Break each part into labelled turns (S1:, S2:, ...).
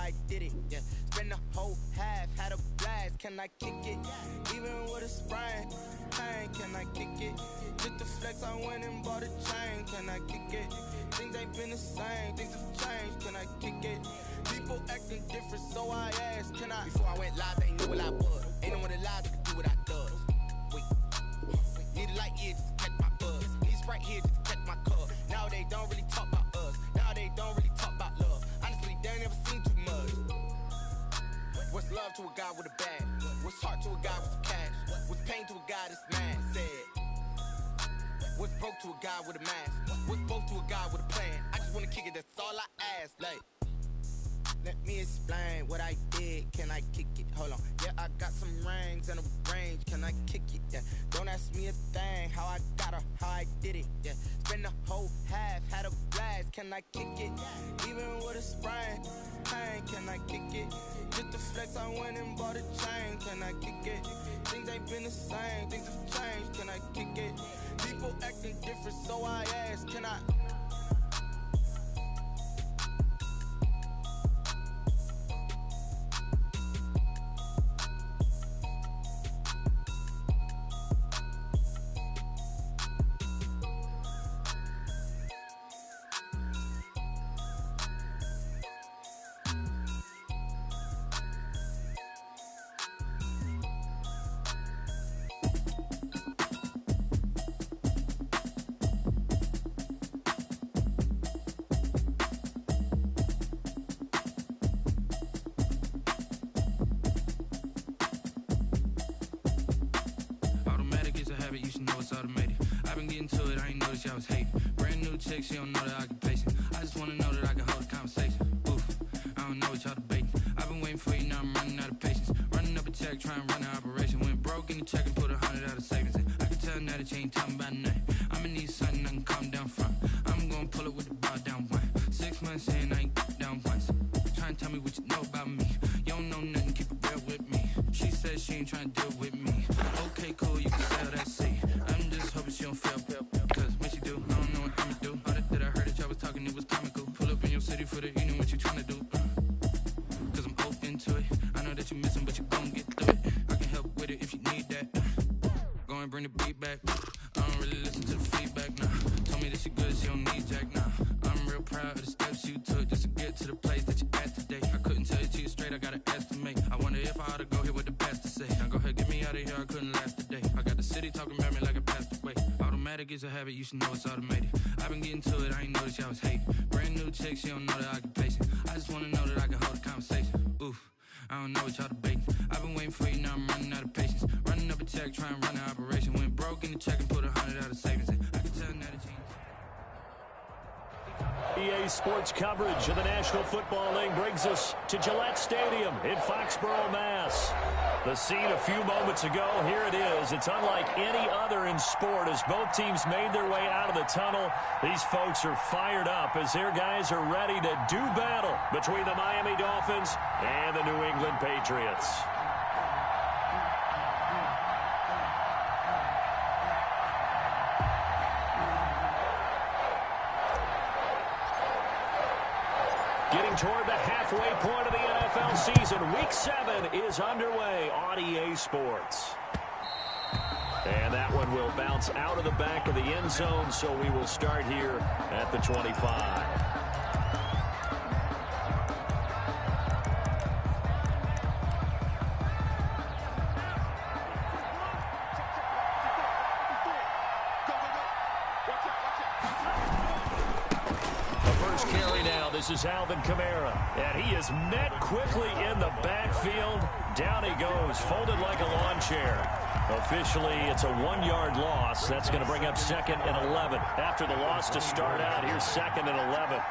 S1: I did it, yeah. Spend the whole half, had a blast, can I kick it? Even with a sprain, pain, can I kick it? Just the flex, I went and bought a chain, can I kick it? Things ain't been the same, things have changed, can I kick it? People acting different, so I asked, can I? Before I went live, they knew what I was. Ain't no one alive that could do what I does. Wait, need a light here just to catch my buzz. Need Sprite here just to catch my cup. Now they don't really talk about us. Now they don't really talk about love. Honestly, they ain't never seen too much. What's love to a guy with a bag? What's heart to a guy with some cash? What's pain to a guy that's mad? Said. What's broke to a guy with a mask? What's broke to a guy with a plan? I just wanna kick it, that's all I ask. Like, let me explain what I did. Can I kick it? Hold on. Yeah, I got some rings and a range. Can I kick it? Yeah. Don't ask me a thing. How I got her, how I did it. Yeah. Spend the whole half, had a blast. Can I kick it? Even with a sprain, pain. Can I kick it? Just the flex, I went and bought a chain. Can I kick it? Things ain't been the same. Things have changed. Can I kick it? People acting different, so I ask, can I?
S2: You should know it's automated. I've been getting to it, I ain't noticed y'all was hating. Brand new chick, she don't know the occupation. I just wanna know that I can hold a conversation. Oof, I don't know what y'all debating. I've been waiting for you, now I'm running out of patience. Running up a check, trying to run an operation. Went broke in the check and put 100 out of savings in. I can tell now that you ain't talking about nothing. I'ma need something I can calm down from. I'm gonna pull it with the bar down one. 6 months in, I ain't down once. Trying to tell me what you know about me. You don't know nothing, keep it real with me. She said she ain't trying to deal with me. Okay, cool, you can sell that seat. I'm just hoping she don't fail. Cause when she do, I don't know what I'ma do. All that I heard that y'all was talking, it was comical. Pull up in your city for the evening, what you trying to do? Cause I'm open to it. I know that you missing, but you gon' get through it. I can help with it if you need that. Go and bring the beat back. I don't really listen to the feedback, nah. Told me that she good, she don't need jack, nah. I'm real proud of the steps you took just to get to the place that you at today. I couldn't tell you to you straight, I gotta estimate. I wonder if I ought to go here with the best to say. Now go ahead, get me out of here, I couldn't last today. I got the city talking about me like I passed away. Automatic is a habit, you should know it's automated. I've been getting to it, I ain't noticed y'all was hating. Brand new chick, she don't know the occupation. I just wanna know that I can hold a conversation. Oof, I don't know what y'all debating. I've been waiting for you, now I'm running out of patience. Running up a check, trying to run an operation. Went broke in the check and put 100 out of savings in. I can tell now that you ain't...
S3: EA Sports coverage of the National Football League brings us to Gillette Stadium in Foxborough, Mass. The scene a few moments ago, here it is. It's unlike any other in sport as both teams made their way out of the tunnel. These folks are fired up as their guys are ready to do battle between the Miami Dolphins and the New England Patriots. Getting toward the halfway point of the NFL season, Week 7 is underway on EA Sports. And that one will bounce out of the back of the end zone, so we will start here at the 25. This is Alvin Kamara, and he is met quickly in the backfield. Down he goes, folded like a lawn chair. Officially, it's a 1-yard loss. That's going to bring up 2nd and 11. After the loss to start out, here's 2nd and 11.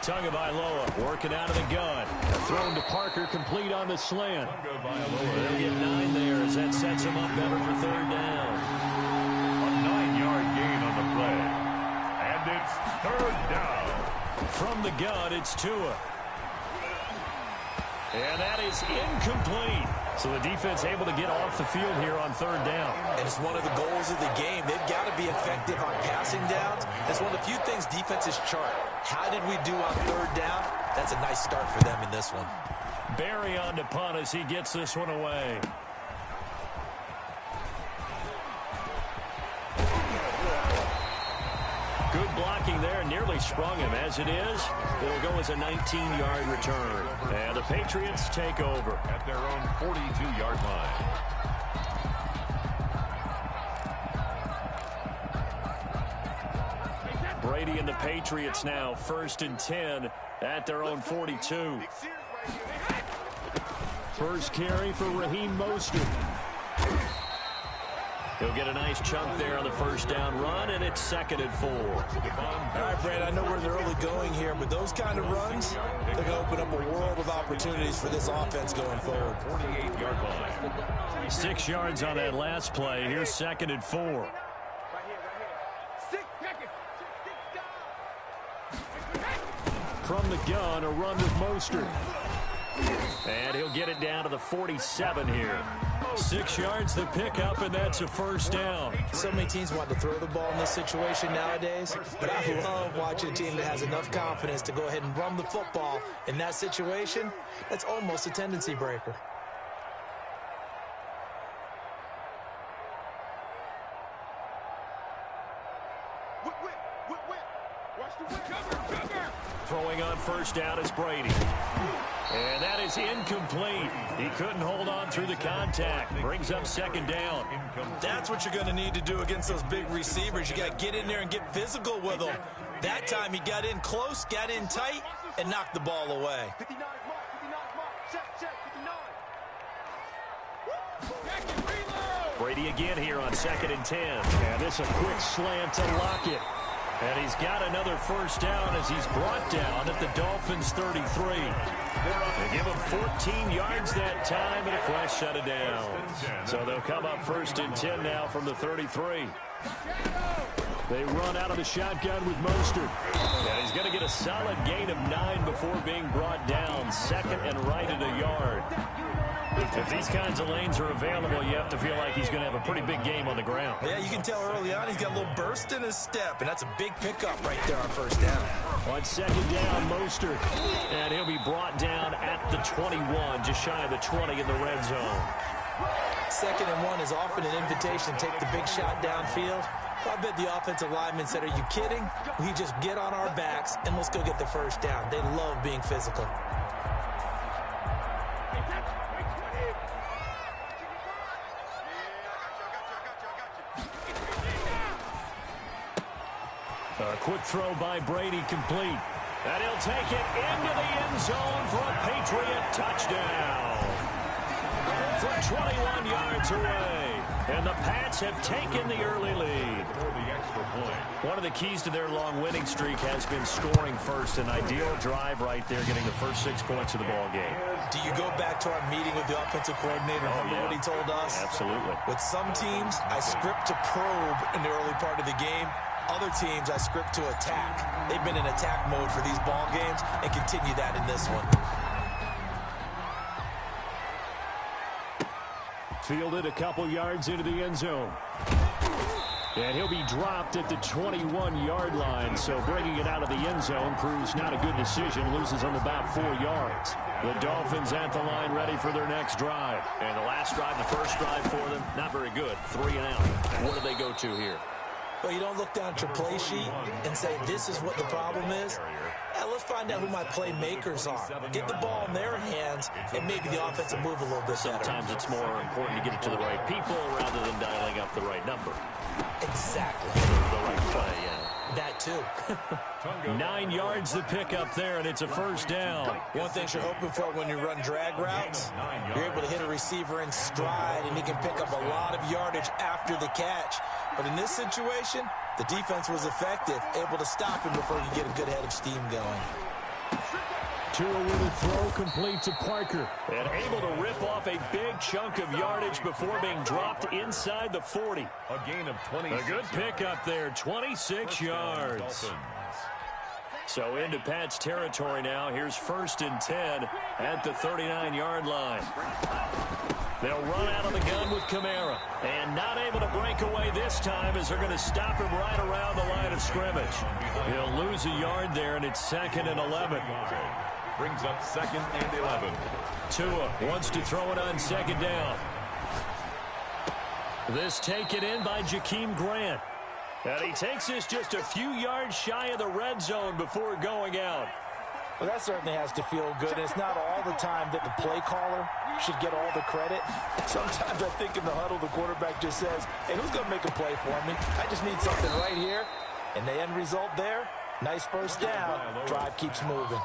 S3: Tagovailoa working out of the gun. Thrown to Parker, complete on the slant. They'll get 9 there as that sets him up better for 3rd down.
S4: A 9-yard gain on the play. It's 3rd down.
S3: From the gun, it's Tua. And that is incomplete. So the defense able to get off the field here on 3rd down.
S5: And it's one of the goals of the game. They've got to be effective on passing downs. It's one of the few things defenses chart. How did we do on third down? That's a nice start for them in this one.
S3: Barry on to punt as he gets this one away. Good blocking there, nearly sprung him. As it is, it'll go as a 19-yard return. And the Patriots take over
S4: at their own 42-yard line.
S3: Brady and the Patriots now 1st and 10 at their own 42. First carry for Raheem Mostert. He'll get a nice chunk there on the first down run, and it's 2nd and 4.
S5: All right, Brad, I know we're in the early going here, but those kind of runs, they're going to open up a world of opportunities for this offense going forward.
S4: 48-yard line.
S3: 6 yards on that last play. Here's 2nd and 4. From the gun, a run with Mostert. And he'll get it down to the 47 here. 6 yards the pickup, and that's a first down.
S5: So many teams want to throw the ball in this situation nowadays, but I love watching a team that has enough confidence to go ahead and run the football. In that situation, that's almost a tendency breaker.
S3: Throwing on first down is Brady. And that is incomplete. He couldn't hold on through the contact. Brings up 2nd down.
S5: That's what you're going to need to do against those big receivers. You got to get in there and get physical with them. That time he got in close, got in tight, and knocked the ball away.
S3: Brady again here on 2nd and 10. And this a quick slant to Lockett. And he's got another first down as he's brought down at the Dolphins' 33. They give him 14 yards that time, and a fresh set of downs. So they'll come up 1st and 10 now from the 33. They run out of the shotgun with Mostert. And he's going to get a solid gain of 9 before being brought down. 2nd and right at a yard. If these kinds of lanes are available, you have to feel like he's going to have a pretty big game on the ground.
S5: Yeah, you can tell early on he's got a little burst in his step, and that's a big pickup right there on first down.
S3: On 2nd down, Mostert. And he'll be brought down at the 21, just shy of the 20 in the red zone.
S5: 2nd and 1 is often an invitation to take the big shot downfield. I bet the offensive lineman said, are you kidding? We just get on our backs, and let's go get the first down. They love being physical.
S3: A quick throw by Brady complete. And he'll take it into the end zone for a Patriot touchdown. From 21 yards away. And the Pats have taken the early lead. One of the keys to their long winning streak has been scoring first. An ideal drive right there, getting the first 6 points of the ball game.
S5: Do you go back to our meeting with the offensive coordinator? Remember what he told us?
S3: Absolutely.
S5: With some teams, I script to probe in the early part of the game. Other teams, I script to attack. They've been in attack mode for these ball games and continue that in this one.
S3: Fielded a couple yards into the end zone. And he'll be dropped at the 21-yard line, so bringing it out of the end zone proves not a good decision. Loses them about 4 yards. The Dolphins at the line ready for their next drive. And the last drive, the first drive for them, not very good. 3 and out. What do they go to here?
S5: Well, you don't look down at your play sheet and say, this is what the problem is. Now, let's find out who my playmakers are. Get the ball in their hands, and maybe the offense will move a little bit better.
S3: Sometimes it's more important to get it to the right people rather than dialing up the right number.
S5: Exactly.
S3: The right play, yeah.
S5: That, too.
S3: 9 yards to pick up there, and it's a first down.
S5: One thing you're hoping for when you run drag routes, you're able to hit a receiver in stride, and he can pick up a lot of yardage after the catch. But in this situation, the defense was effective, able to stop him before he get a good head of steam going.
S3: Tua with a throw complete to Parker. And able to rip off a big chunk of yardage before being dropped inside the 40.
S4: A gain of 26.
S3: A good pickup there, 26 yards. So into Pat's territory now. Here's 1st and 10 at the 39-yard line. They'll run out of the gun with Kamara. And not able to break away this this time as they're going to stop him right around the line of scrimmage. He'll lose a yard there, and it's 2nd and 11.
S4: Brings up 2nd and 11.
S3: Tua wants to throw it on 2nd down. This taken in by Jakeem Grant. And he takes this just a few yards shy of the red zone before going out.
S5: Well, that certainly has to feel good. It's not all the time that the play caller should get all the credit. Sometimes I think in the huddle, the quarterback just says, hey, who's going to make a play for me? I just need something right here. And the end result there, nice first down. Drive keeps moving.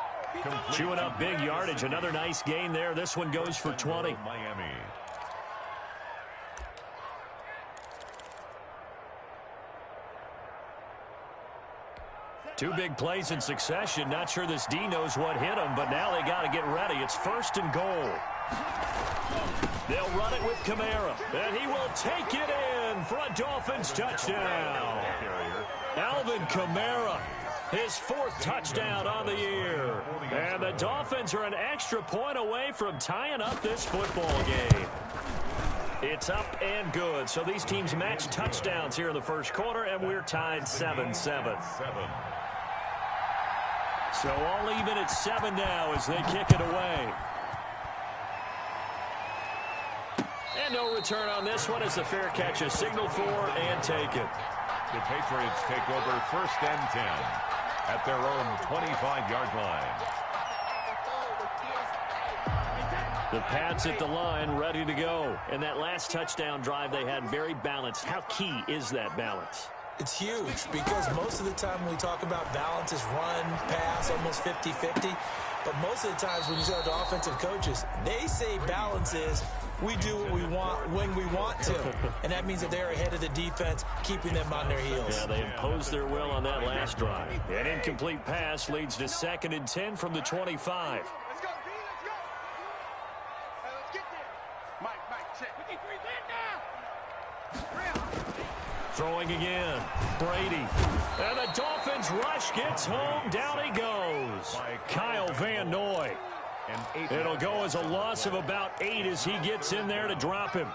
S3: Chewing up big yardage. Another nice gain there. This one goes for 20.
S4: Miami.
S3: Two big plays in succession. Not sure this D knows what hit him, but now they got to get ready. It's 1st and goal. They'll run it with Kamara, and he will take it in for a Dolphins touchdown. Alvin Kamara, his 4th touchdown on the year. And the Dolphins are an extra point away from tying up this football game. It's up and good. So these teams match touchdowns here in the first quarter, and we're tied 7-7. So all even at 7 now as they kick it away. And no return on this one as the fair catch is signaled for and taken.
S4: The Patriots take over 1st and 10 at their own 25-yard line.
S3: The Pats at the line, ready to go. And that last touchdown drive they had very balanced. How key is that balance?
S5: It's huge because most of the time when we talk about balance is run, pass, almost 50-50. But most of the times when you talk to offensive coaches, they say balance is we do what we want when we want to. And that means that they're ahead of the defense, keeping them on their heels.
S3: Yeah, they imposed their will on that last drive. An incomplete pass leads to 2nd and 10 from the 25.
S6: Let's go, D, let's go. Let's get there. Mike, check. 53, man down.
S3: Throwing again. Brady. And the Dolphins rush gets home. Down he goes. Kyle Van Noy. It'll go as a loss of about 8 as he gets in there to drop him.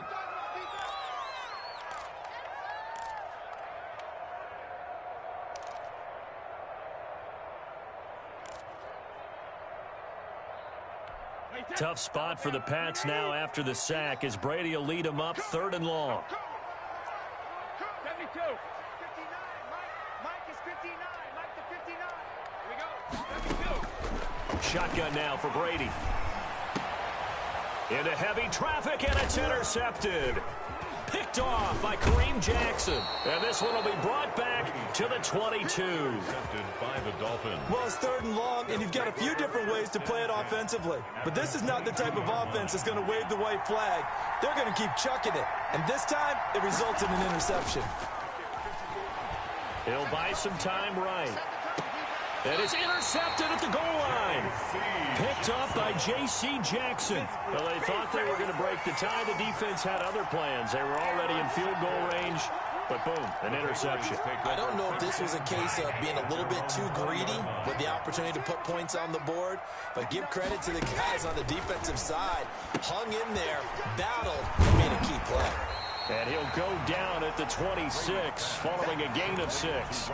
S3: Tough spot for the Pats now after the sack as Brady will lead them up 3rd and long.
S6: 72. 59. Mike is 59. Mike to 59. Here we go. 72.
S3: Shotgun now for Brady. Into heavy traffic, and it's intercepted. Picked off by Kareem Jackson. And this one will be brought back to the 22.
S4: Intercepted by the Dolphins.
S5: Well, it's 3rd and long, and you've got a few different ways to play it offensively. But this is not the type of offense that's going to wave the white flag. They're going to keep chucking it. And this time, it results in an interception.
S3: He'll buy some time right. And it's intercepted at the goal line. Picked up by J.C. Jackson. Well, they thought they were going to break the tie. The defense had other plans. They were already in field goal range. But boom, an interception.
S5: I don't know if this was a case of being a little bit too greedy with the opportunity to put points on the board, but give credit to the guys on the defensive side. Hung in there, battled, and made a key play.
S3: And he'll go down at the 26 following a gain of 6.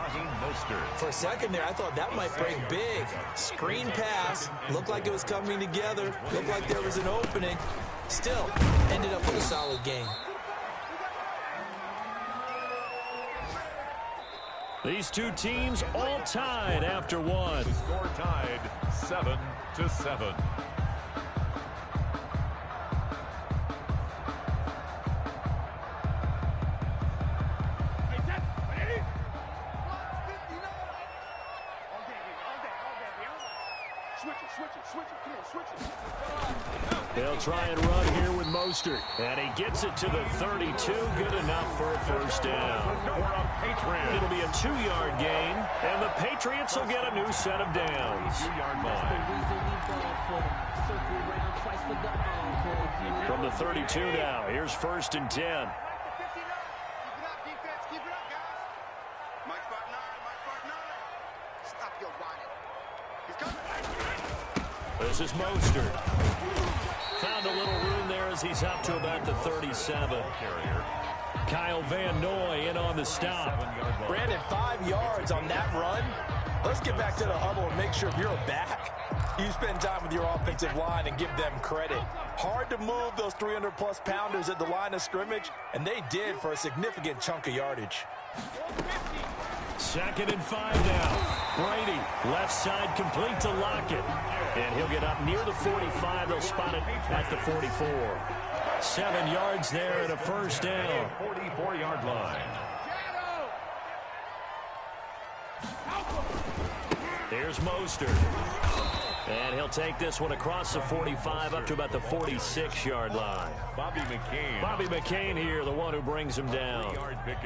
S5: For a second there, I thought that might break big. Screen pass, looked like it was coming together, looked like there was an opening. Still, ended up with a solid game.
S3: These two teams all tied after one.
S4: The score tied 7-7.
S3: They'll try and run here with Mostert. And he gets it to the 32. Good enough for a first down. It'll be a 2-yard gain, and the Patriots will get a new set of downs. From the 32 now, here's 1st and 10. This is Mostert. Found a little room there as he's up to about the 37. Kyle Van Noy in on the stop.
S5: Brandon, 5 yards on that run. Let's get back to the huddle and make sure if you're a back, you spend time with your offensive line and give them credit. Hard to move those 300-plus pounders at the line of scrimmage, and they did for a significant chunk of yardage.
S3: 2nd and 5 now. Brady, left side complete to Lockett. And he'll get up near the 45. They'll spot it at the 44. 7 yards there and a first down.
S4: 44-yard line.
S3: Here's Mostert. And he'll take this one across the 45 up to about the 46-yard line.
S4: Bobby
S3: McCain here, the one who brings him down.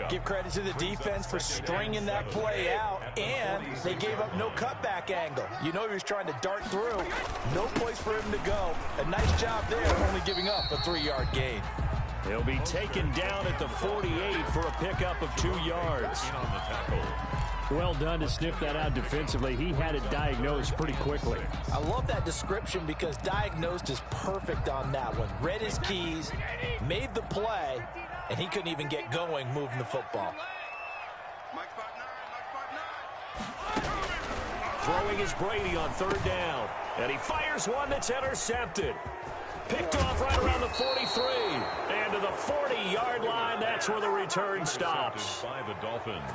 S5: Give credit to the defense for stringing that play out, and they gave up no cutback angle. You know he was trying to dart through. No place for him to go. A nice job there, only giving up a 3-yard gain.
S3: He'll be taken down at the 48 for a pickup of 2 yards. Well done to sniff that out defensively. He had it diagnosed pretty quickly.
S5: I love that description because diagnosed is perfect on that one. Read his keys, made the play, and he couldn't even get going moving the football.
S3: Throwing is Brady on 3rd down. And he fires one that's intercepted. Picked off right around the 43. And to the 40-yard line, that's where the return stops.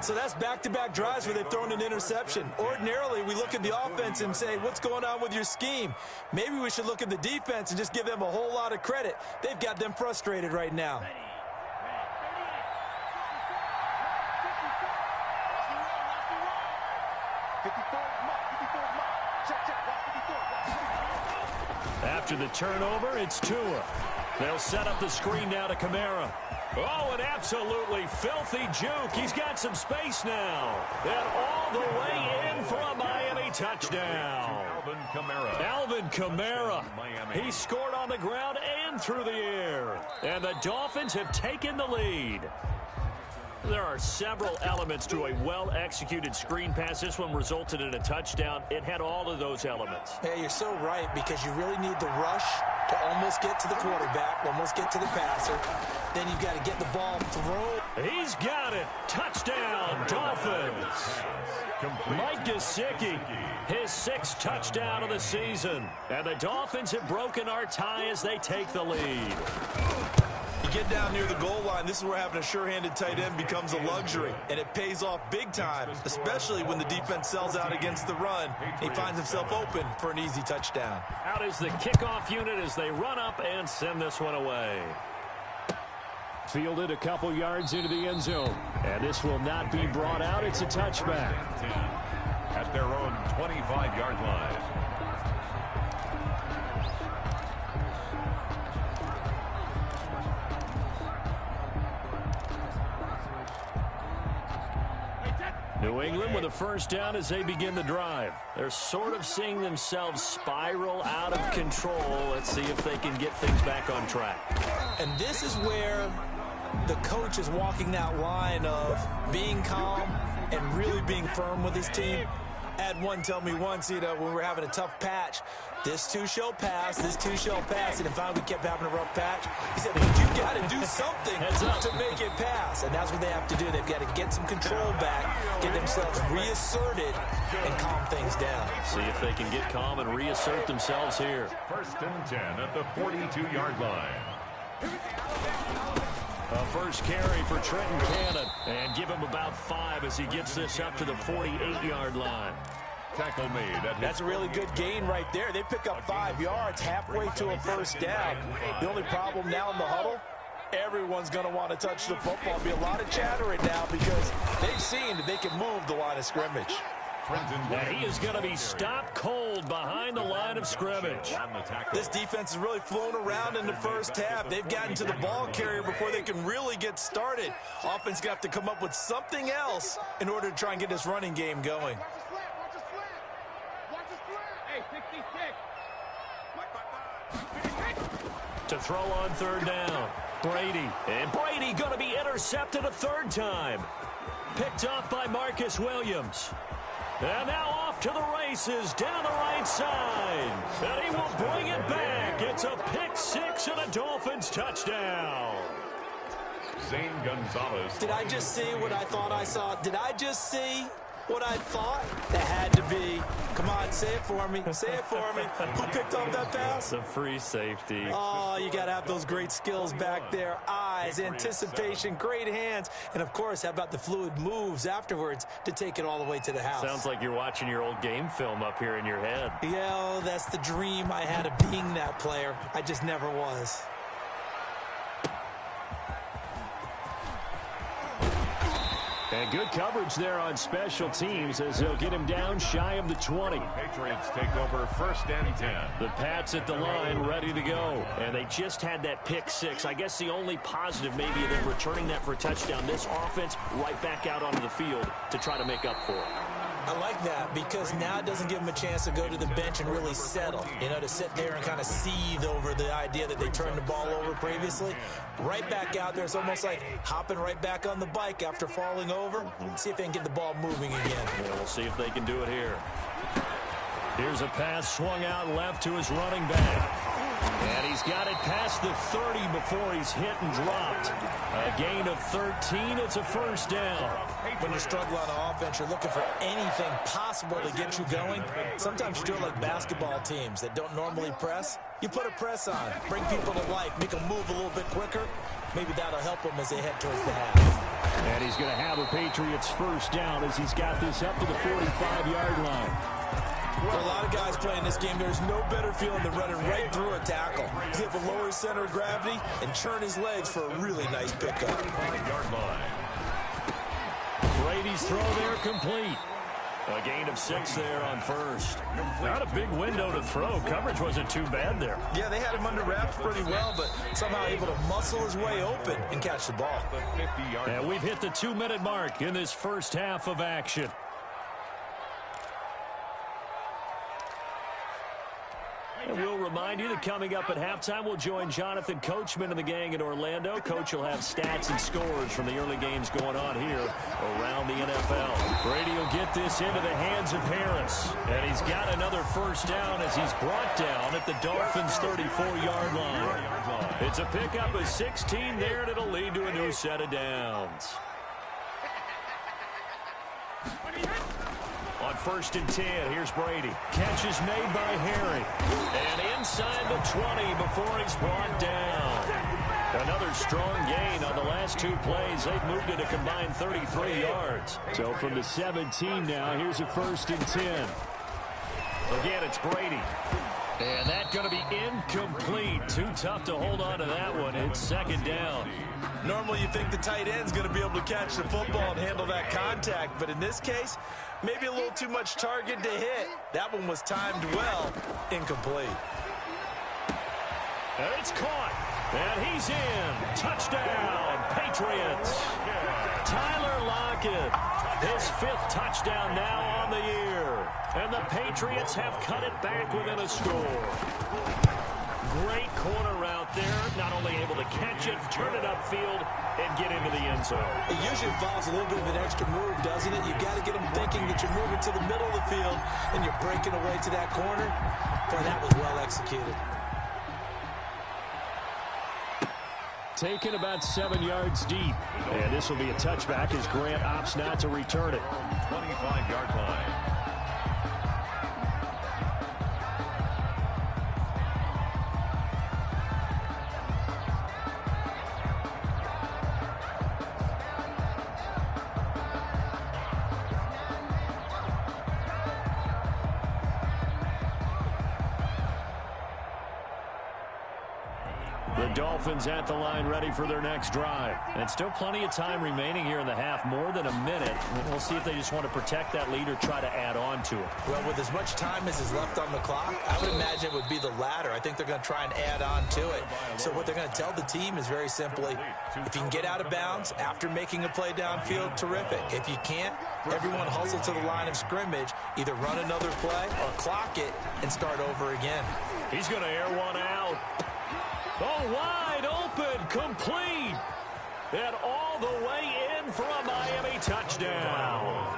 S5: So that's back-to-back drives where they've thrown an interception. Ordinarily, we look at the offense and say, what's going on with your scheme? Maybe we should look at the defense and just give them a whole lot of credit. They've got them frustrated right now.
S3: After the turnover, it's Tua. They'll set up the screen now to Kamara. Oh, an absolutely filthy juke. He's got some space now. And all the way in for a Miami touchdown. Alvin Kamara. He scored on the ground and through the air. And the Dolphins have taken the lead. There are several elements to a well-executed screen pass. This one resulted in a touchdown. It had all of those elements.
S5: Hey, you're so right because you really need the rush to almost get to the quarterback, almost get to the passer. Then you've got to get the ball thrown.
S3: He's got it. Touchdown, Dolphins. Mike Gesicki, his 6th touchdown of the season. And the Dolphins have broken our tie as they take the lead.
S5: You get down near the goal line, this is where having a sure-handed tight end becomes a luxury, and it pays off big time, especially when the defense sells out against the run. He finds himself open for an easy touchdown.
S3: Out is the kickoff unit as they run up and send this one away. Fielded a couple yards into the end zone, and this will not be brought out. It's a touchback.
S4: At their own 25-yard line.
S3: New England with a first down as they begin the drive. They're sort of seeing themselves spiral out of control. Let's see if they can get things back on track.
S5: And this is where the coach is walking that line of being calm and really being firm with his team. I had one tell me once, when we were having a tough patch, this too shall pass, this too shall pass, and if finally we kept having a rough patch, he said, but you've got to do something to make it pass, and that's what they have to do. They've got to get some control back, get themselves reasserted, and calm things down.
S3: See if they can get calm and reassert themselves here.
S4: 1st and 10 at the 42-yard line.
S3: A first carry for Trenton Cannon, and give him about 5 as he gets this up to the 48-yard line.
S4: Tackle made.
S5: That's a really good gain right there. They pick up 5 yards halfway to a first down. The only problem now in the huddle, everyone's going to want to touch the football. There'll be a lot of chattering now because they've seen that they can move the line of scrimmage.
S3: And he is going to be stopped cold behind the line of scrimmage.
S5: This defense has really flown around in the first half. They've gotten to the ball carrier before they can really get started. Offense got to come up with something else in order to try and get this running game going.
S3: To throw on 3rd down, Brady. And Brady going to be intercepted a 3rd time. Picked off by Marcus Williams. And now off to the races down the right side. And he will bring it back. It's a pick 6 and a Dolphins touchdown.
S4: Zane Gonzalez.
S5: Did I just see what I thought I saw? Did I just see what I thought? That had to be. Come on, say it for me. Say it for me. Who picked up that pass?
S3: The free safety.
S5: Oh, you got to have those great skills back there. Eyes, anticipation, great hands. And, of course, how about the fluid moves afterwards to take it all the way to the house?
S3: Sounds like you're watching your old game film up here in your head.
S5: Yeah, oh, that's the dream I had of being that player. I just never was.
S3: And good coverage there on special teams as they'll get him down shy of the 20.
S4: Patriots take over 1st and 10.
S3: The Pats at the line ready to go. And they just had that pick 6. I guess the only positive maybe of them returning that for a touchdown. This offense right back out onto the field to try to make up for it.
S5: I like that because now it doesn't give them a chance to go to the bench and really settle. You know, to sit there and kind of seethe over the idea that they turned the ball over previously. Right back out there. It's almost like hopping right back on the bike after falling over. See if they can get the ball moving again.
S3: Yeah, we'll see if they can do it here. Here's a pass swung out left to his running back. And he's got it past the 30 before he's hit and dropped. A gain of 13. It's a 1st down.
S5: When you're struggling on offense, you're looking for anything possible to get you going. Sometimes you're like basketball teams that don't normally press. You put a press on, bring people to life, make them move a little bit quicker. Maybe that'll help them as they head towards the half.
S3: And he's going to have a Patriots 1st down as he's got this up to the 45-yard line.
S5: For a lot of guys playing this game, there's no better feeling than running right through a tackle. He's able to lower his center of gravity and churn his legs for a really nice pickup.
S4: 5-yard line.
S3: Brady's throw there complete. A gain of 6 there on 1st. Not a big window to throw. Coverage wasn't too bad there.
S5: Yeah, they had him under wraps pretty well, but somehow able to muscle his way open and catch the ball.
S3: And we've hit the 2-minute mark in this first half of action. And we'll remind you that coming up at halftime, we'll join Jonathan Coachman and the gang in Orlando. Coach will have stats and scores from the early games going on here around the NFL. Brady will get this into the hands of Harris. And he's got another 1st down as he's brought down at the Dolphins' 34-yard line. It's a pickup of 16 there, and it'll lead to a new set of downs. On 1st and 10, here's Brady. Catch is made by Harry. And inside the 20 before he's brought down. Another strong gain on the last 2 plays. They've moved it a combined 33 yards. So from the 17 now, here's a 1st and 10. Again, it's Brady. And that's going to be incomplete. Too tough to hold on to that one. It's 2nd down.
S5: Normally you think the tight end's going to be able to catch the football and handle that contact, but in this case, maybe a little too much target to hit. That one was timed well. Incomplete.
S3: And it's caught. And he's in. Touchdown, Patriots. Tyler Lockett, his 5th touchdown now on the year. And the Patriots have cut it back within a score. Great corner route there. Not only able to catch it, turn it upfield, and get into the end zone.
S5: It usually involves a little bit of an extra move, doesn't it? You've got to get them thinking that you're moving to the middle of the field and you're breaking away to that corner. Boy, that was well executed.
S3: Taken about 7 yards deep. And this will be a touchback as Grant opts not to return it.
S4: 25-yard line.
S3: Dolphins at the line ready for their next drive. And still plenty of time remaining here in the half, more than a minute. We'll see if they just want to protect that lead or try to add on to it.
S5: Well, with as much time as is left on the clock, I would imagine it would be the latter. I think they're going to try and add on to it. So what they're going to tell the team is very simply, if you can get out of bounds after making a play downfield, terrific. If you can't, everyone hustle to the line of scrimmage, either run another play or clock it and start over again.
S3: He's going to air one out. Oh, wide open, complete, and all the way in for a Miami touchdown.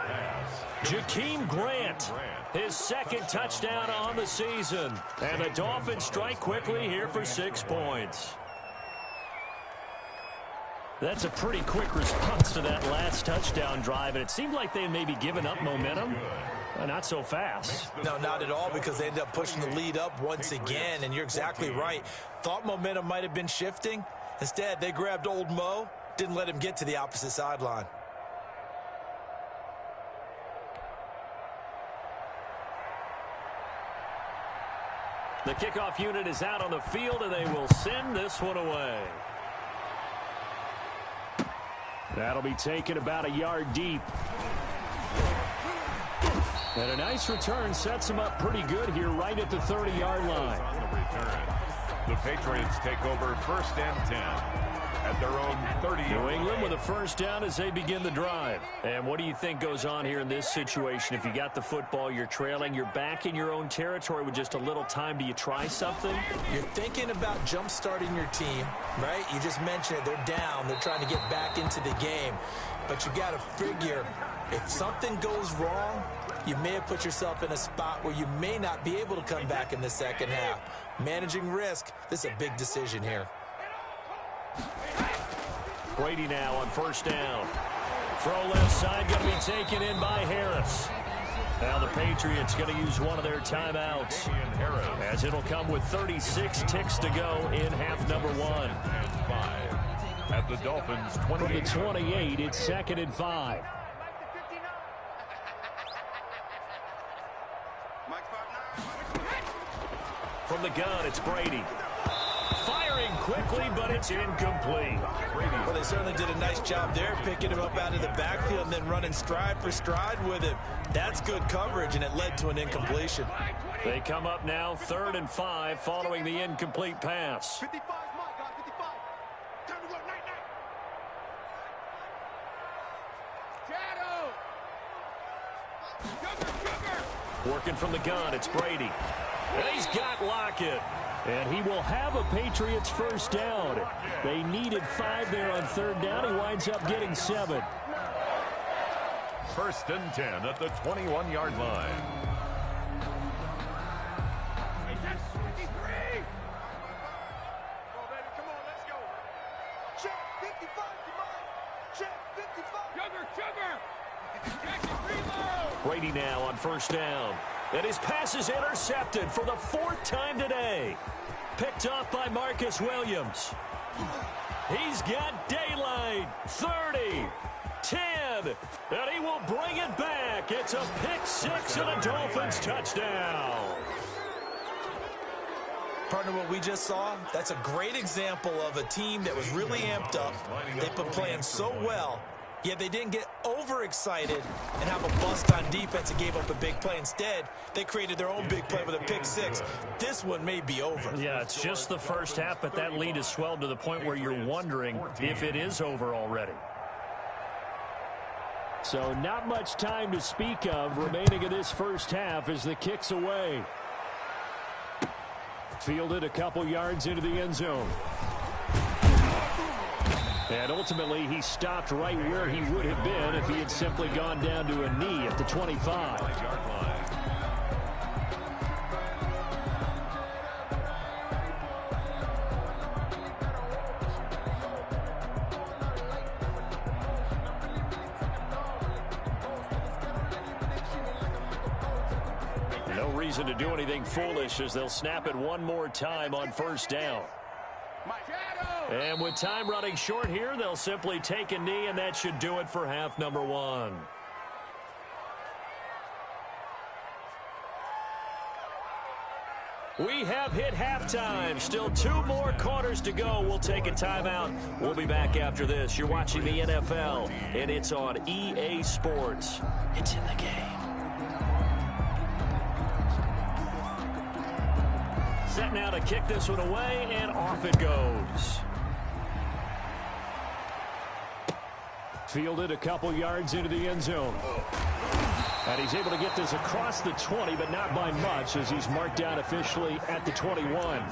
S3: Jakeem Grant, his 2nd touchdown on the season, and the Dolphins strike quickly here for 6 points. That's a pretty quick response to that last touchdown drive, and it seemed like they had maybe given up momentum. Not so fast.
S5: No, not at all, because they ended up pushing the lead up once again, and you're exactly right. Thought momentum might have been shifting. Instead, they grabbed old Mo, didn't let him get to the opposite sideline.
S3: The kickoff unit is out on the field, and they will send this one away. That'll be taken about a yard deep. And a nice return sets them up pretty good here right at the 30-yard line.
S4: On the return, the Patriots take over 1st and 10 at their own 30.
S3: New England with a first down as they begin the drive. And what do you think goes on here in this situation? If you got the football, you're trailing, you're back in your own territory with just a little time. Do you try something?
S5: You're thinking about jump-starting your team, right? You just mentioned it. They're down. They're trying to get back into the game. But you got to figure, if something goes wrong, you may have put yourself in a spot where you may not be able to come back in the second half. Managing risk, this is a big decision here.
S3: Brady now on first down. Throw left side, going to be taken in by Harris. Now the Patriots going to use one of their timeouts, as it'll come with 36 ticks to go in half number 1.
S4: And 5 at the Dolphins' 28.
S3: From the 28, it's 2nd and 5. From the gun, it's Brady. Firing quickly, but it's incomplete.
S5: Well, they certainly did a nice job there, picking him up out of the backfield and then running stride for stride with him. That's good coverage, and it led to an incompletion.
S3: They come up now 3rd and 5 following the incomplete pass.
S6: 55 mile, guys, 55. Time to work, night. Shadow! Sugar!
S3: Working from the gun, it's Brady. And he's got Lockett. And he will have a Patriots first down. They needed 5 there on 3rd down. He winds up getting 7.
S4: 1st and 10 at the 21-yard line.
S6: Come on, let's go. Check 55, Check 55. Sugar!
S3: Brady now on first down. And his pass is intercepted for the 4th time today. Picked off by Marcus Williams. He's got daylight. 30, 10, and he will bring it back. It's a pick 6 and a Dolphins touchdown.
S5: Partner, what we just saw, that's a great example of a team that was really amped up. They've been playing so well, yet they didn't get overexcited and have a bust on defense and gave up a big play. Instead, they created their own big play with a pick 6. This one may be over.
S3: Yeah, it's just the first half, but that lead has swelled to the point where you're wondering if it is over already. So not much time to speak of remaining in this first half as the kick's away. Fielded a couple yards into the end zone. And ultimately, he stopped right where he would have been if he had simply gone down to a knee at the 25. No reason to do anything foolish as they'll snap it one more time on first down. And with time running short here, they'll simply take a knee, and that should do it for half number 1. We have hit halftime. Still 2 more quarters to go. We'll take a timeout. We'll be back after this. You're watching the NFL, and it's on EA Sports. It's in the game. Set now to kick this one away, and off it goes. Fielded a couple yards into the end zone. And he's able to get this across the 20, but not by much, as he's marked down officially at the 21.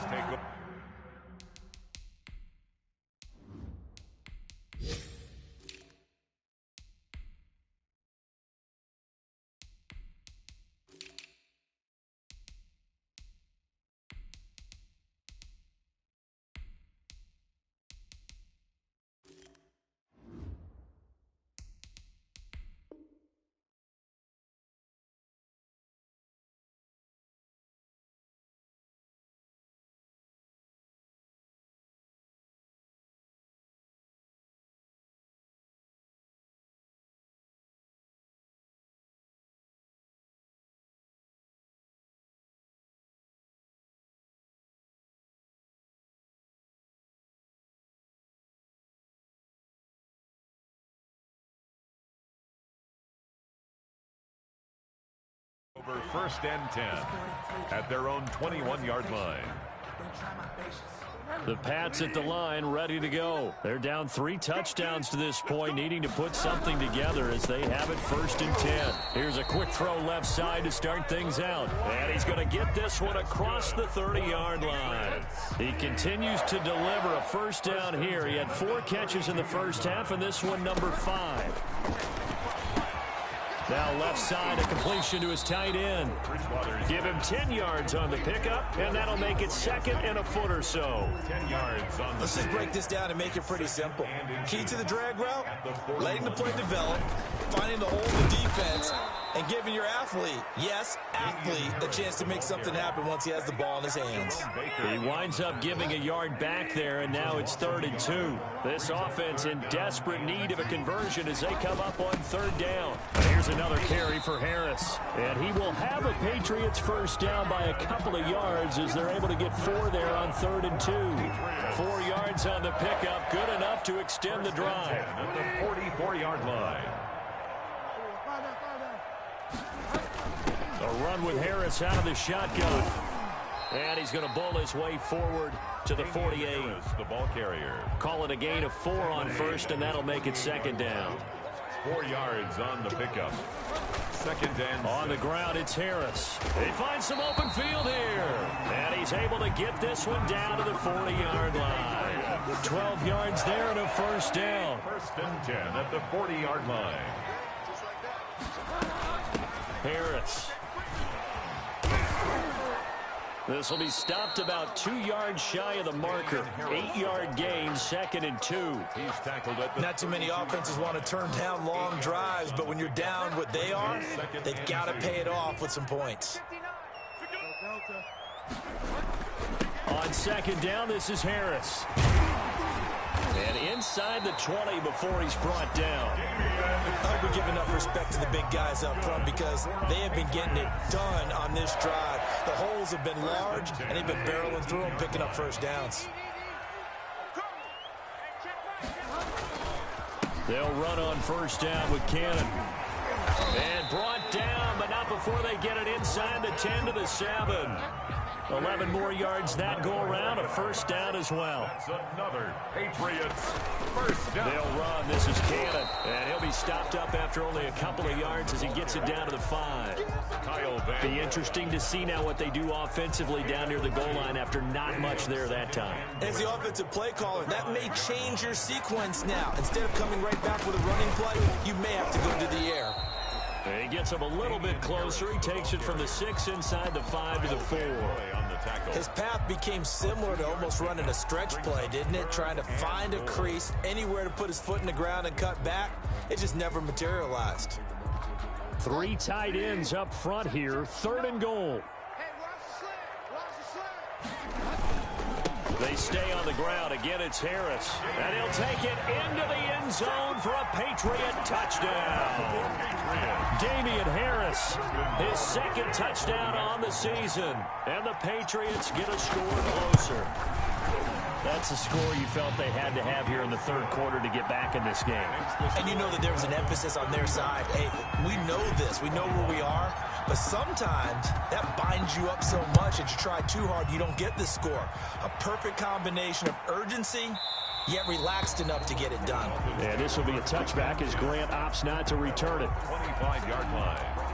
S4: For 1st and 10 at their own 21-yard line.
S3: The Pats at the line, ready to go. They're down 3 touchdowns to this point, needing to put something together as they have it 1st and 10. Here's a quick throw left side to start things out. And he's going to get this one across the 30-yard line. He continues to deliver a 1st down here. He had 4 catches in the first half, and this one number 5. Now left side, a completion to his tight end. Give him 10 yards on the pickup, and that'll make it 2nd and a foot or so.
S4: 10 yards on.
S5: Let's just break this down and make it pretty simple. Key to the drag route, letting the play develop, finding the hole in the defense, and giving your athlete, yes, athlete, a chance to make something happen once he has the ball in his hands.
S3: He winds up giving a yard back there, and now it's 3rd and 2. This offense in desperate need of a conversion as they come up on 3rd down. Here's another carry for Harris, and he will have a Patriots 1st down by a couple of yards as they're able to get 4 there on 3rd and 2. 4 yards on the pickup, good enough to extend the drive.
S4: At the 44-yard line.
S3: A run with Harris out of the shotgun. And he's going to bowl his way forward to the 48.
S4: The ball carrier.
S3: Call it a gain of 4 on 1st, and that'll make it 2nd down.
S4: 4 yards on the pickup. 2nd and
S3: on the ground, it's Harris. He finds some open field here. And he's able to get this one down to the 40-yard line. 12 yards there and a 1st down.
S4: 1st and 10 at the 40-yard line.
S3: Harris. This will be stopped about 2 yards shy of the marker. 8-yard gain, 2nd and 2.
S4: He's tackled at
S5: Not too many offenses want to turn down long drives, but when you're down what they are, they've got to pay it off with some points.
S3: On 2nd down, this is Harris. And inside the 20 before he's brought down.
S5: I hope we give enough respect to the big guys up front because they have been getting it done on this drive. The holes have been large, and they've been barreling through them, picking up 1st downs.
S3: They'll run on 1st down with Cannon. And brought down, but not before they get it inside the 10 to the 7. 11 more yards that go around, a 1st down as well.
S4: That's another Patriots 1st down.
S3: They'll run. This is Cannon. And he'll be stopped up after only a couple of yards as he gets it down to the 5. Be interesting to see now what they do offensively down near the goal line after not much there that time.
S5: As the offensive play caller, that may change your sequence now. Instead of coming right back with a running play, you may have to go to the air.
S3: And he gets him a little bit closer. He takes it from the 6 inside the 5 to the 4.
S5: His path became similar to almost running a stretch play, didn't it? Trying to find a crease, anywhere to put his foot in the ground and cut back. It just never materialized.
S3: 3 tight ends up front here, 3rd and goal. They stay on the ground. Again, it's Harris. And he'll take it into the end zone for a Patriot touchdown. Damian Harris, his 2nd touchdown on the season. And the Patriots get a score closer. That's a score you felt they had to have here in the 3rd quarter to get back in this game.
S5: And you know that there was an emphasis on their side. Hey, we know this. We know where we are. But sometimes that binds you up so much that you try too hard, you don't get the score. A perfect combination of urgency, yet relaxed enough to get it done.
S3: And this will be a touchback as Grant opts not to return it.
S4: 25-yard line.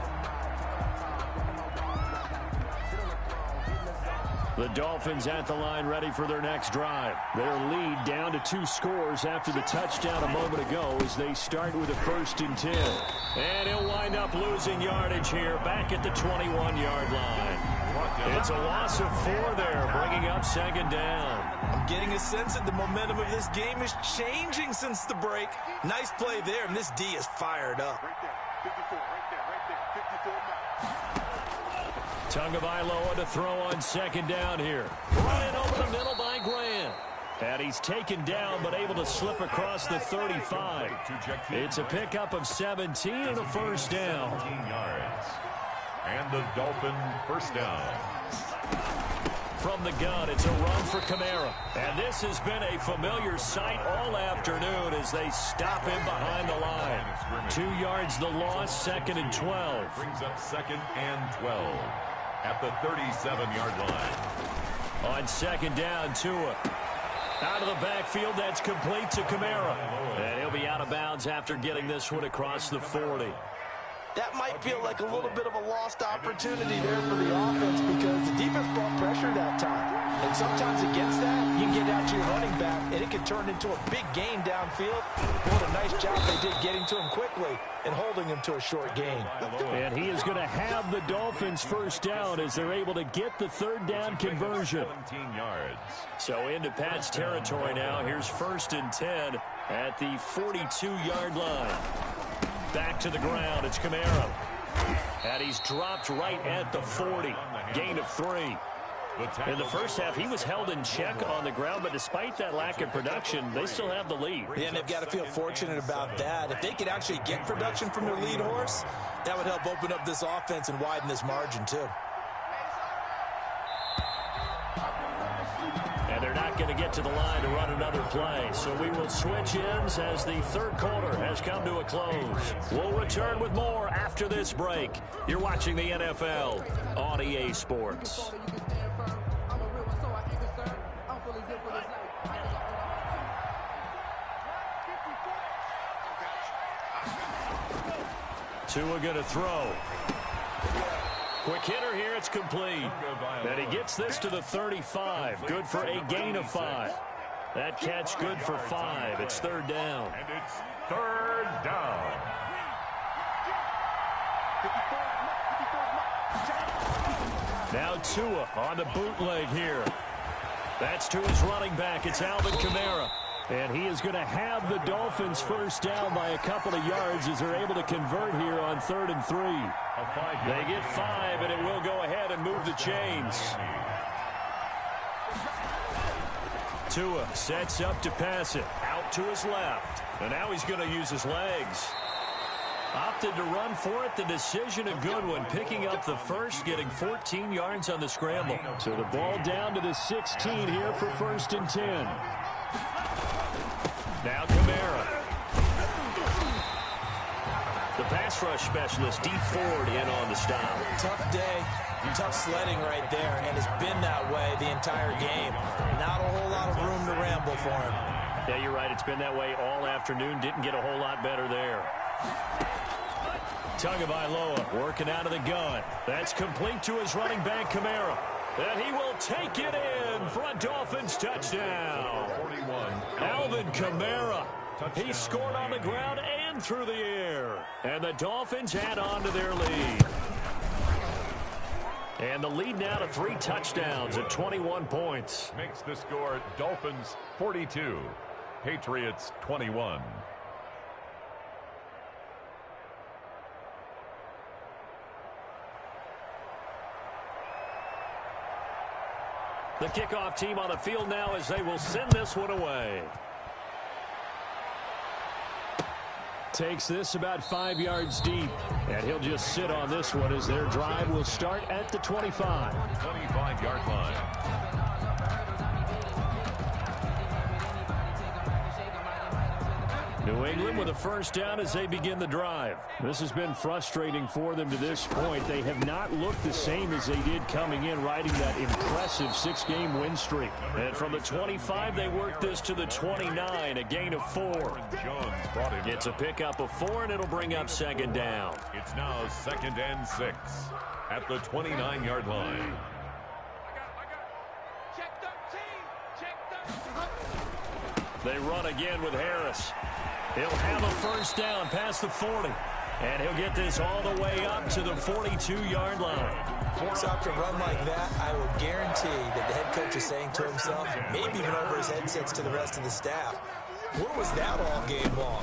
S3: The Dolphins at the line ready for their next drive. Their lead down to 2 scores after the touchdown a moment ago as they start with a 1st and 10. And he'll wind up losing yardage here back at the 21-yard line. It's a loss of 4 there, bringing up 2nd down.
S5: I'm getting a sense that the momentum of this game is changing since the break. Nice play there, and this D is fired up.
S6: Right there, 54, right there, 54 now.
S3: Tagovailoa to throw on 2nd down here. Running over the middle by Grant. And he's taken down but able to slip across the 35. It's a pickup of 17 and a 1st down.
S4: 17 yards. And the Dolphin 1st down.
S3: From the gun, it's a run for Kamara. And this has been a familiar sight all afternoon as they stop him behind the line. 2 yards the loss, 2nd and 12.
S4: Brings up 2nd and 12 at the 37-yard line.
S3: On 2nd down, Tua. Out of the backfield, that's complete to Kamara. And he'll be out of bounds after getting this one across the 40.
S5: That might feel like a little bit of a lost opportunity there for the offense because the defense brought pressure that time. And sometimes against that, you can get out to your running back, and it can turn into a big gain downfield. What a nice job they did getting to him quickly and holding him to a short gain.
S3: And he is going to have the Dolphins first down as they're able to get the 3rd down conversion.
S4: 17 yards.
S3: So into Pat's territory now. Here's 1st and 10 at the 42-yard line. Back to the ground. It's Kamara. And he's dropped right at the 40. Gain of 3. In the first half, he was held in check on the ground, but despite that lack of production, they still have the lead.
S5: Yeah, and they've got to feel fortunate about that. If they could actually get production from their lead horse, that would help open up this offense and widen this margin, too.
S3: And they're not going to get to the line to run another play. So we will switch ends as the 3rd quarter has come to a close. We'll return with more after this break. You're watching the NFL on EA Sports. Tua going to throw. Quick hitter here, it's complete. And he gets this to the 35. Good for a gain of 5. That catch good for 5. It's 3rd down.
S4: And it's 3rd down.
S3: Now Tua on the bootleg here. That's to his running back. It's Alvin Kamara. And he is going to have the Dolphins first down by a couple of yards as they're able to convert here on 3rd and 3. They get 5, and it will go ahead and move the chains. Tua sets up to pass it. Out to his left. And now he's going to use his legs. Opted to run for it. The decision a good one. Picking up the first, getting 14 yards on the scramble. So the ball down to the 16 here for 1st and 10. Now Kamara. The pass rush specialist, D. Ford, in on the stop.
S5: Tough day, tough sledding right there, and it's been that way the entire game. Not a whole lot of room to ramble for him.
S3: Yeah, you're right. It's been that way all afternoon. Didn't get a whole lot better there. Tagovailoa working out of the gun. That's complete to his running back, Kamara. And he will take it in for a Dolphins touchdown.
S4: 41.
S3: Alvin Kamara. He scored on the ground and through the air. And the Dolphins add on to their lead. And the lead now to 3 touchdowns at 21 points.
S4: Makes the score Dolphins 42, Patriots 21.
S3: The kickoff team on the field now as they will send this one away. Takes this about 5 yards deep. And he'll just sit on this one as their drive will start at the 25.
S4: 25-yard line.
S3: New England with a first down as they begin the drive. This has been frustrating for them to this point. They have not looked the same as they did coming in, riding that impressive 6-game win streak. And from the 25, they work this to the 29, a gain of 4.
S4: Jones brought him.
S3: It's a pickup of 4, and it'll bring up 2nd down.
S4: It's now 2nd and 6 at the 29-yard line.
S6: Check 13. Check 13.
S3: They run again with Harris. He'll have a first down past the 40. And he'll get this all the way up to the 42-yard line.
S5: So after a run like that, I will guarantee that the head coach is saying to himself, maybe even over his headsets to the rest of the staff, where was that all game long?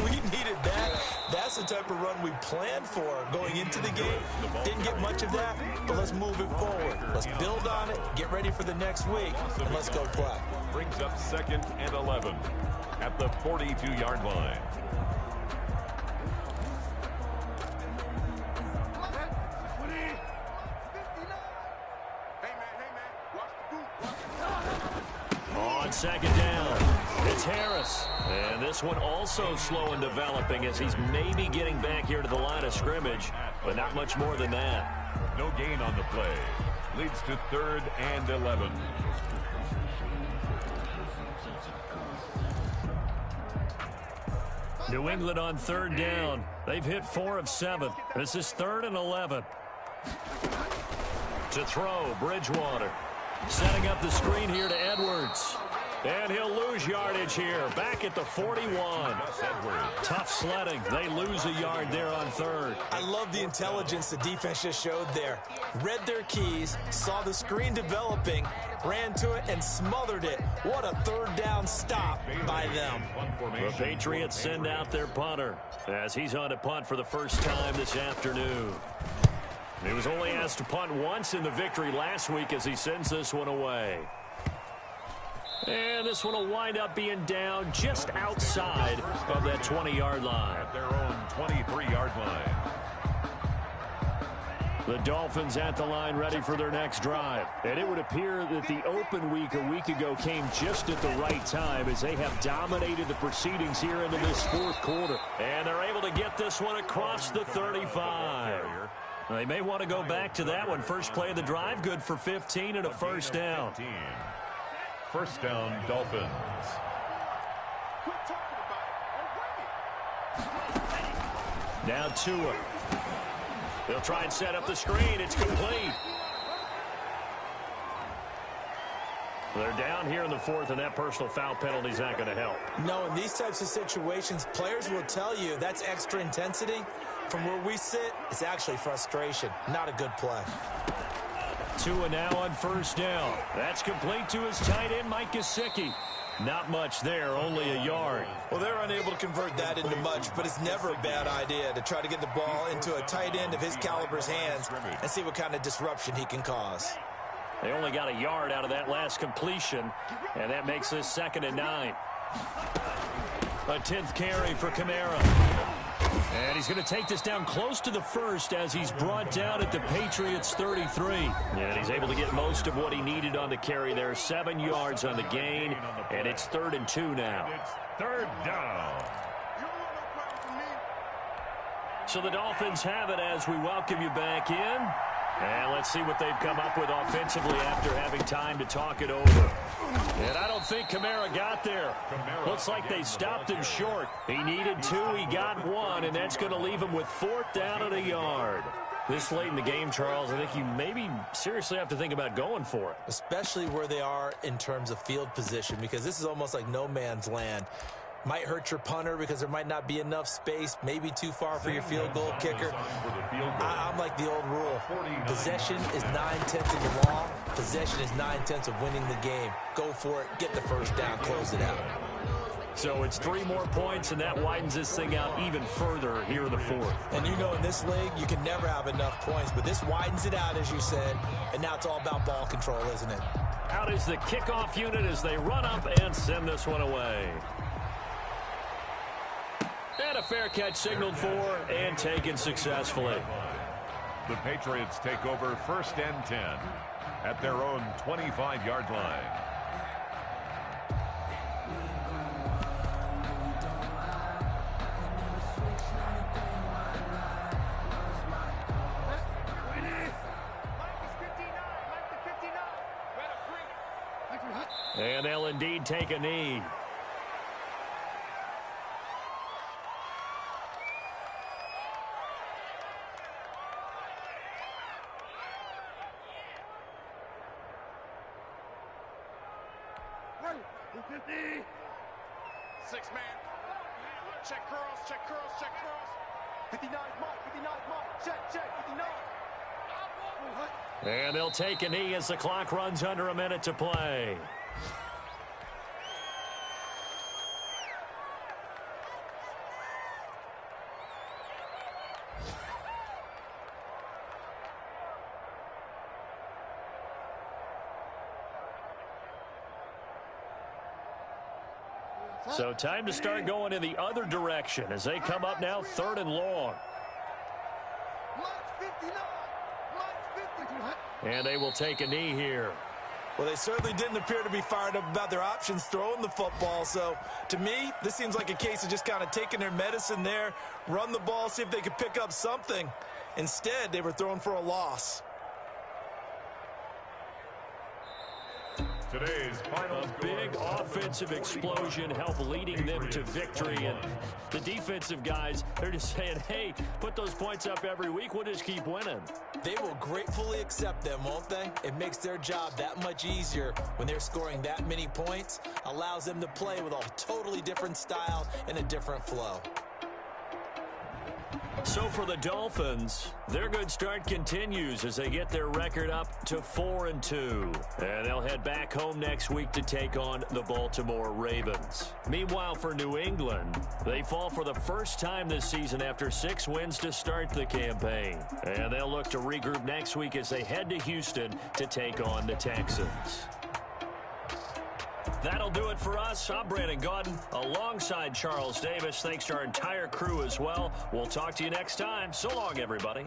S5: We needed that. That's the type of run we planned for going into the game. Didn't get much of that, but let's move it forward. Let's build on it, get ready for the next week, and let's go play.
S4: Brings up 2nd and 11 at the 42-yard line.
S6: Hey, man, watch the boot.
S3: On 2nd down, It's Harris. And this one also slow in developing as he's maybe getting back here to the line of scrimmage, but not much more than that.
S4: No gain on the play. Leads to 3rd and 11.
S3: New England on 3rd down. They've hit 4 of 7. This is 3rd and 11. To throw, Bridgewater. Setting up the screen here to Edwards. And he'll lose yardage here. Back at the 41. Tough sledding. They lose a yard there on 3rd.
S5: I love the intelligence the defense just showed there. Read their keys, saw the screen developing, ran to it, and smothered it. What a 3rd down stop by them.
S3: The Patriots send out their punter as he's on to punt for the first time this afternoon. He was only asked to punt once in the victory last week as he sends this one away. And this one will wind up being down just outside of that 20-yard line.
S4: At their own 23-yard line.
S3: The Dolphins at the line ready for their next drive. And it would appear that the open week a week ago came just at the right time as they have dominated the proceedings here into this 4th quarter. And they're able to get this one across the 35. They may want to go back to that one. First play of the drive, good for 15 and a first down.
S4: First down, Dolphins.
S3: Now Tua. They'll try and set up the screen. It's complete. They're down here in the 4th, and that personal foul penalty is not going to help.
S5: No, in these types of situations, players will tell you that's extra intensity. From where we sit, it's actually frustration. Not a good play.
S3: Tua now on first down. That's complete to his tight end, Mike Gesicki. Not much there, only a yard.
S5: Well, they're unable to convert that into much, but it's never a bad idea to try to get the ball into a tight end of his caliber's hands and see what kind of disruption he can cause.
S3: They only got a yard out of that last completion, and that makes this 2nd and 9. A 10th carry for Kamara. And he's going to take this down close to the 1st as he's brought down at the Patriots 33. And he's able to get most of what he needed on the carry there. 7 yards on the gain, and it's 3rd and 2 now.
S4: It's 3rd down.
S3: So the Dolphins have it as we welcome you back in. And let's see what they've come up with offensively after having time to talk it over. And I don't think Kamara got there. Looks like they stopped him short. He needed 2, he got 1, and that's going to leave him with 4th down and a yard. This late in the game, Charles, I think you maybe seriously have to think about going for it.
S5: Especially where they are in terms of field position, because this is almost like no man's land. Might hurt your punter because there might not be enough space, maybe too far for your field goal kicker. I'm like the old rule. Possession is 9/10 of the law. Possession is 9/10 of winning the game. Go for it, get the first down, close it out.
S3: So it's 3 more points, and that widens this thing out even further here in the 4th.
S5: And you know in this league, you can never have enough points, but this widens it out, as you said, and now it's all about ball control, isn't it?
S3: Out is the kickoff unit as they run up and send this one away. And a fair catch signaled for and taken successfully.
S4: The Patriots take over 1st and 10 at their own 25-yard line.
S3: And they'll indeed take a knee.
S6: Six man. Check curls, check curls, check curls. 59 Mike, check, 59.
S3: And they'll take a knee as the clock runs under a minute to play. So time to start going in the other direction as they come up now 3rd and long. And they will take a knee here.
S5: Well, they certainly didn't appear to be fired up about their options throwing the football. So, to me, this seems like a case of just kind of taking their medicine there, run the ball, see if they could pick up something. Instead, they were throwing for a loss.
S4: Today's final
S3: A big offensive explosion helped leading them to victory. And the defensive guys, they're just saying, hey, put those points up every week. We'll just keep winning.
S5: They will gratefully accept them, won't they? It makes their job that much easier when they're scoring that many points. Allows them to play with a totally different style and a different flow.
S3: So for the Dolphins, their good start continues as they get their record up to 4-2. And they'll head back home next week to take on the Baltimore Ravens. Meanwhile, for New England, they fall for the first time this season after 6 wins to start the campaign. And they'll look to regroup next week as they head to Houston to take on the Texans. That'll do it for us. I'm Brandon Gaudin alongside Charles Davis. Thanks to our entire crew as well. We'll talk to you next time. So long, everybody.